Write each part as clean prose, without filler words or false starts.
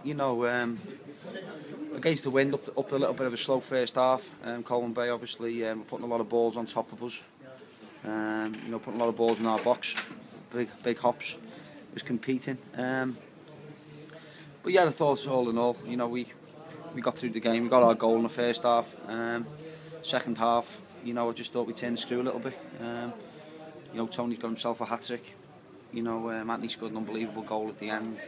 you know, against the wind, up a little bit of a slow first half. Colwyn Bay obviously were putting a lot of balls on top of us. You know, putting a lot of balls in our box, big hops. It was competing. But yeah, I thought all in all, you know, we got through the game. We got our goal in the first half. Second half, you know, I just thought we turned the screw a little bit. You know, Tony's got himself a hat-trick. You know, Anthony scored an unbelievable goal at the end.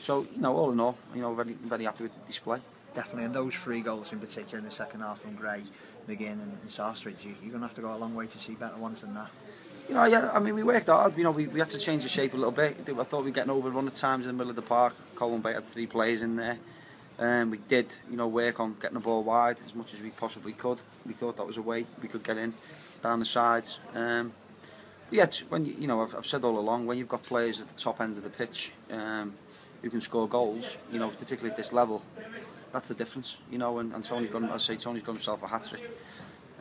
So, you know, all in all, you know, very happy with the display. Definitely, and those 3 goals in particular in the second half from Gray, McGinn and Sarsridge, you're going to have to go a long way to see better ones than that. You know, yeah, I mean, we worked hard. You know, we had to change the shape a little bit. I thought we were getting overrun at times in the middle of the park. Colwyn Bay had 3 players in there. We did, you know, work on getting the ball wide as much as we possibly could. We thought that was a way we could get in down the sides. Yeah, when you know, I've said all along, when you've got players at the top end of the pitch who can score goals, you know, particularly at this level, that's the difference. You know, and Tony's got, as I say, Tony's got himself a hat-trick.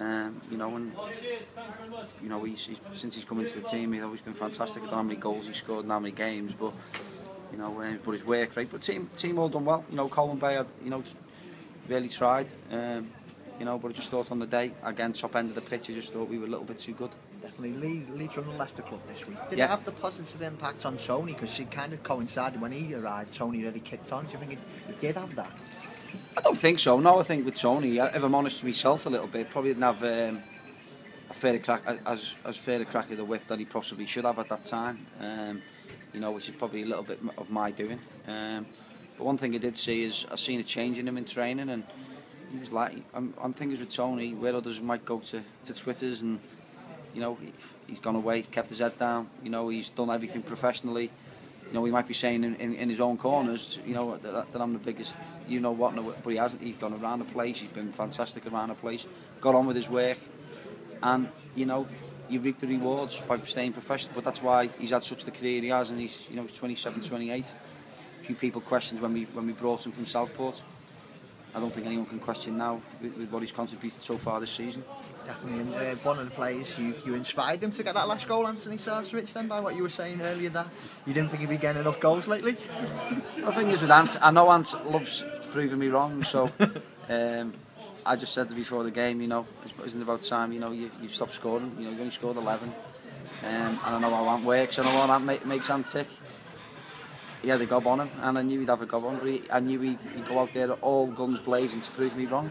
You know, and you know, since he's come into the team, he's always been fantastic. I don't know how many goals he's scored in how many games, but you know, put his work rate. But team all done well. You know, Colwyn Bay had, you know, really tried. You know, but I just thought on the day, again, top end of the pitch, I just thought we were a little bit too good. Definitely, Lee Drummond left the club this week. Did it have the positive impact on Tony? Because it kind of coincided when he arrived, Tony really kicked on. Do you think it did have that? I don't think so. No, I think with Tony, if I'm honest with myself a little bit, probably didn't have a fair crack, as fair a crack of the whip that he possibly should have at that time. You know, which is probably a little bit of my doing. But one thing I did see is I seen a change in him in training, and he was like, I'm thinking with Tony, where others might go to Twitters, and you know, he's gone away, kept his head down. You know, he's done everything professionally. You know, he might be saying in his own corners, you know, that I'm the biggest, you know what, but he hasn't. He's gone around the place. He's been fantastic around the place. Got on with his work, and you know, you reap the rewards by staying professional. But that's why he's had such the career he has, and he's, you know, he's 27, 28. A few people questioned when we brought him from Southport. I don't think anyone can question now with what he's contributed so far this season. Definitely, and one of the players you inspired him to get that last goal, Anthony Sarsridge, then, by what you were saying earlier, that you didn't think he'd be getting enough goals lately? The thing is with Ant, I know Ant loves proving me wrong, so I just said before the game, you know, isn't it about time, you know, you've stopped scoring, you know, you've only scored 11, and I know how Ant works, I know how Ant makes Ant tick. He had a gob on him, and I knew he'd have a gob on, but I knew he'd go out there all guns blazing to prove me wrong.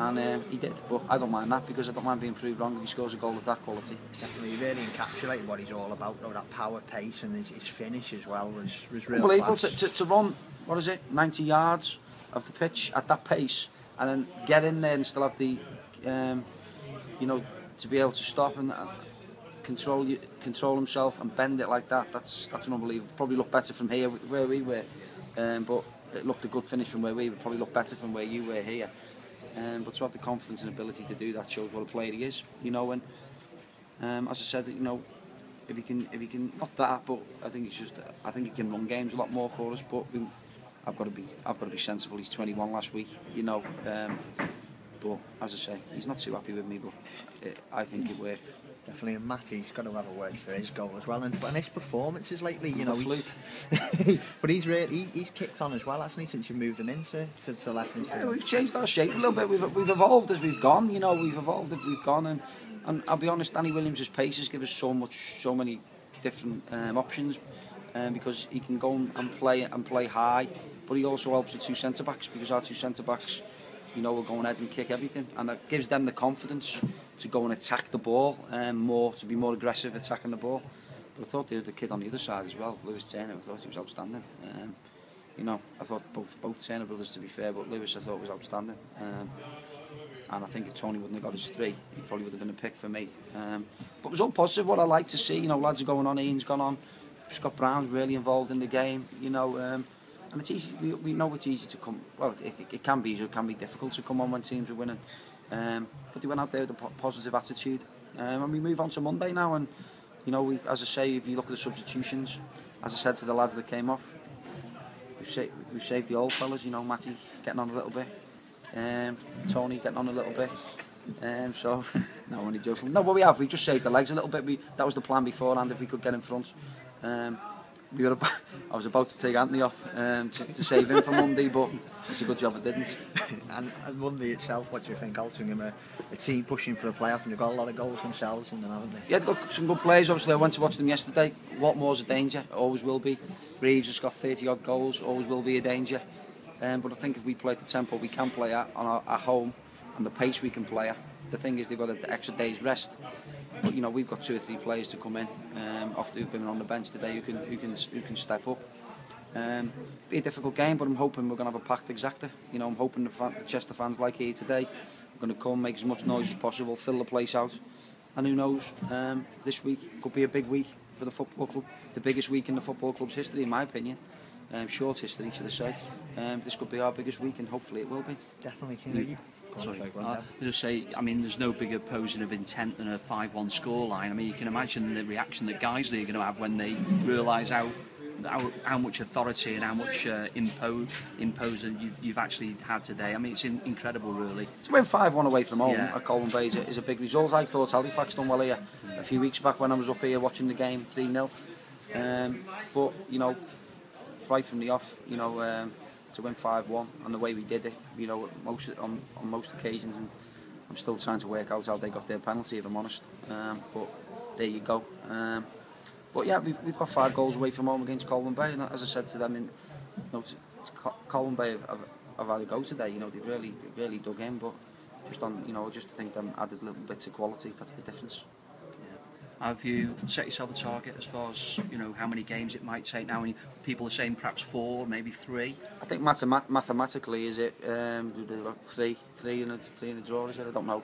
And he did, but I don't mind that, because I don't mind being proved wrong if he scores a goal of that quality. Definitely, he really encapsulated what he's all about, though, that power, pace, and his finish as well was real unbelievable. Unbelievable to run, what is it, 90 yards of the pitch at that pace, and then get in there and still have the, you know, to be able to stop and control himself and bend it like that. That's unbelievable. Probably looked better from here where we were, but it looked a good finish from where we were. Probably looked better from where you were here. But to have the confidence and ability to do that shows what a player he is, you know. And as I said, you know, if he can not that, but I think he can run games a lot more for us. But I've got to be sensible. He's 21 last week, you know. But as I say, he's not too happy with me, but I think it worked. Definitely, and Matty's got to have a word for his goal as well, and his performances lately, you know. But he's kicked on as well, hasn't he, since you moved him into left midfield? Yeah, we've changed our shape a little bit. We've evolved as we've gone. You know, we've evolved as we've gone, and I'll be honest, Danny Williams' paces give us so many different options, because he can go and play high, but he also helps with 2 centre backs, because our 2 centre backs, you know, will go ahead and kick everything, and that gives them the confidence to go and attack the ball, to be more aggressive attacking the ball. But I thought the kid on the other side as well, Lewis Turner, I thought he was outstanding. You know, I thought both Turner brothers, to be fair, but Lewis I thought was outstanding. And I think if Tony wouldn't have got his 3, he probably would have been a pick for me. But it was all positive. What I like to see, you know, lads are going on, Ian's gone on, Scott Brown's really involved in the game, you know. And it's easy. We know it's easy to come. Well, it can be. It can be difficult to come on when teams are winning. But they went out there with a positive attitude, and we move on to Monday now. And you know, as I say, if you look at the substitutions, as I said to the lads that came off, we've saved the old fellas. You know, Matty getting on a little bit, Tony getting on a little bit. So no, only joking. No, what we've just saved the legs a little bit. That was the plan beforehand. If we could get in front. I was about to take Anthony off to save him for Monday, but it's a good job I didn't. and Monday itself, what do you think? Altrincham are a team pushing for a playoff, and they've got a lot of goals themselves in them, haven't they? Yeah, they've got some good players. Obviously, I went to watch them yesterday. Watmore's a danger, always will be. Reeves has got 30 odd goals, always will be a danger. But I think if we play at the tempo we can play at on our home, and the pace we can play at, the thing is they've got an extra day's rest. But you know, we've got 2 or 3 players to come in after who've been on the bench today who can step up. Be a difficult game, but I'm hoping we're going to have a packed exacta. You know, I'm hoping the Chester fans like here today are going to come, make as much noise as possible, fill the place out, and who knows, this week could be a big week for the football club, the biggest week in the football club's history, in my opinion. Short history, should I say. This could be our biggest week, and hopefully it will be. Definitely. Sorry, I just say, I mean, there's no bigger posing of intent than a 5-1 scoreline. I mean, you can imagine the reaction that Guiseley are going to have when they realise how much authority and how much imposing you've actually had today. I mean, it's incredible, really. To win 5-1 away from home at Colwyn Bay is a big result. I thought Halifax done well here a few weeks back when I was up here watching the game 3-0. But you know, right from the off, you know, to win 5-1 and the way we did it, you know, on most occasions, and I'm still trying to work out how they got their penalty, if I'm honest. But there you go. But yeah, we've got 5 goals away from home against Colwyn Bay, and as I said to them, you know, Colwyn Bay have had a go today. You know, they've really dug in, but just on, you know, just think them added little bits of quality. That's the difference. Have you set yourself a target as far as, you know, how many games it might take now? And people are saying perhaps 4, maybe 3. I think mathematically, is it 3 in a draw? Is it? I don't know.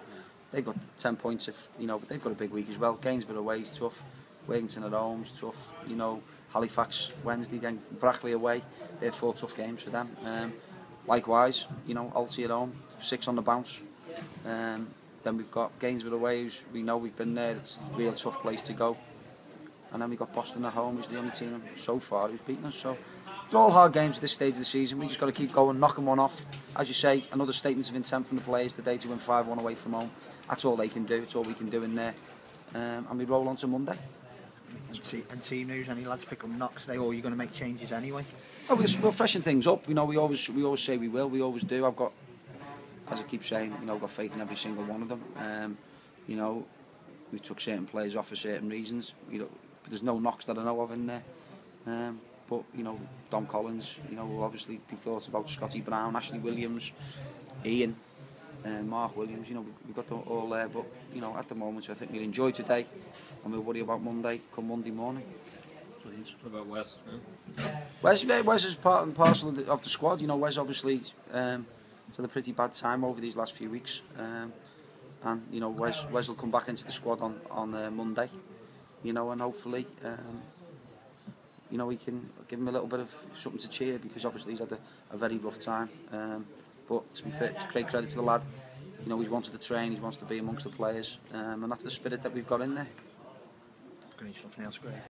They've got 10 points, if you know, but they've got a big week as well. Gainsborough away is tough. Wellington at home is tough. You know, Halifax Wednesday, then Brackley away. They're 4 tough games for them. Likewise, you know, Alty at home, 6 on the bounce. Then we've got Gainsborough away, who's, we know we've been there, it's a real tough place to go. And then we've got Boston at home, who's the only team so far who's beaten us. So they're all hard games at this stage of the season. We just got to keep going, knocking one off. As you say, another statement of intent from the players today to win 5-1 away from home. That's all they can do, it's all we can do in there. And we roll on to Monday. And team news, any lads pick up knocks today, or are you going to make changes anyway? Oh, we'll freshen things up. You know, we always say we will, we always do. I've got, as I keep saying, you know, I've got faith in every single one of them. You know, we took certain players off for certain reasons. You know, but there's no knocks that I know of in there. But you know, Dom Collins, you know, will obviously be thought about. Scotty Brown, Ashley Williams, Ian, Mark Williams. You know, we've got them all there. But you know, at the moment, I think we'll enjoy today, and we'll worry about Monday come Monday morning. What about Wes? Wes is part and parcel of the squad. You know, Wes obviously had a pretty bad time over these last few weeks, and you know, Wes will come back into the squad on Monday. You know, and hopefully, you know, we can give him a little bit of something to cheer, because obviously he's had a very rough time. But to be fair, it's great credit to the lad. You know, he's wanted to train, he wants to be amongst the players, and that's the spirit that we've got in there. Great stuff, Neil. Great.